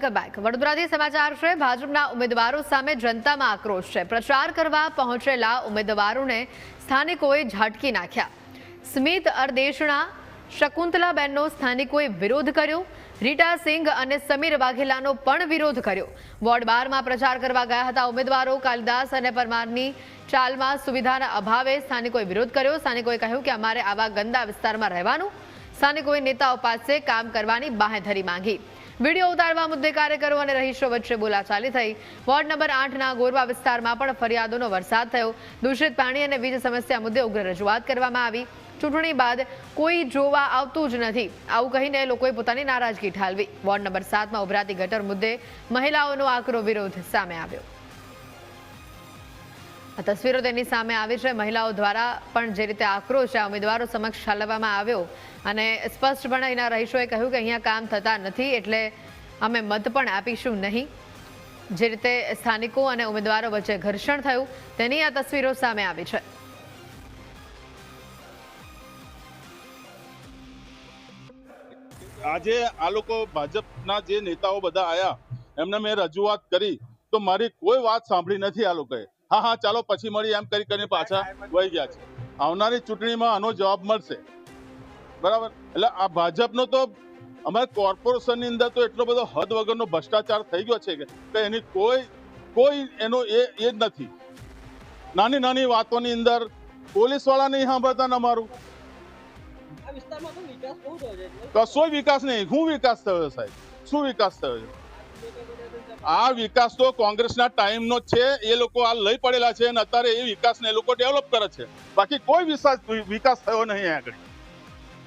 Welcome back. વડોદરાથી સમાચાર છે। ભાજપના ઉમેદવારો સામે જનતામાં આક્રોશ છે। પ્રચાર કરવા પહોંચેલા ઉમેદવારોને સ્થાનિકોએ ઝાટકી નાખ્યા। સ્મિત અરદેશણા, શકુંતલાબેનનો સ્થાનિકોએ વિરોધ કર્યો। રીટા સિંઘ અને સમીર વાઘેલાનો પણ વિરોધ કર્યો। વોર્ડ 12માં પ્રચાર કરવા ગયા હતા ઉમેદવારો। કાલિદાસ અને પરમારની ચાલમાં સુવિધાના અભાવે સ્થાનિકોએ વિરોધ કર્યો। સ્થાનિકોએ કહ્યું કે અમારે આવા ગંદા વિસ્તારમાં રહેવાનું। સ્થાનિકોએ નેતાઓ પાસે કામ કરવાની બાંહેધરી માંગી। વીડિયો ઉતારવા મુદ્દે કાર્યકરો અને રહીશો વચ્ચે બોલાચાલી થઈ। વોર્ડ નંબર 8ના ગોરવા વિસ્તારમાં પણ ફરિયાદોનો વરસાદ થયો। દૂષિત પાણી અને વીજ સમસ્યા મુદ્દે ઉગ્ર રજૂઆત કરવામાં આવી। ચૂંટણી બાદ કોઈ જોવા આવતું જ નથી, આવું કહીને લોકોએ પોતાની નારાજગી ઠાલવી। વોર્ડ નંબર 7માં ઉભરાતી ગટર મુદ્દે મહિલાઓનો આકરો વિરોધ સામે આવ્યો। આ તસવીરો તેની સામે આવી છે। મહિલાઓ દ્વારા પણ જે રીતે આક્રોશ આ ઉમેદવારો સમક્ષ ઠાલવવામાં આવ્યો અને સ્પષ્ટપણે અહીંના રહીશોએ કહ્યું કે અહીંયા કામ થતા નથી, એટલે અમે મત પણ આપીશું નહીં। જે રીતે સ્થાનિકો અને ઉમેદવારો વચ્ચે ઘર્ષણ થયું તેની આ તસવીરો સામે આવી છે। આજે આ લોકો ભાજપના જે નેતાઓ બધા આયા એમને મેં રજૂઆત કરી તો મારી કોઈ વાત સાંભળી નથી આ લોકોએ। હા ચાલો પછી મળી એમ કરીને પાછા વહી ગયા છે। આવનારી ચૂંટણીમાં આનો જવાબ મળશે, બરાબર। એટલે આ ભાજપનો તો અમારા કોર્પોરેશનની અંદર તો એટલો બધો હદ વગરનો ભ્રષ્ટાચાર થઈ ગયો છે કે એની કોઈ એનો એ જ નથી। નાની નાની વાતોની અંદર પોલીસવાળા નહીં સાંભળતા ને અમારું કશો વિકાસ નહીં। શું વિકાસ થયો સાહેબ? શું વિકાસ થયો છે? આ વિકાસ તો કોંગ્રેસના ટાઈમનો જ છે। એ લોકો આ લઈ પડેલા છે અને અત્યારે એ વિકાસને એ લોકો ડેવલપ કરે છે, બાકી કોઈ વિકાસ થયો નહીં આગળ।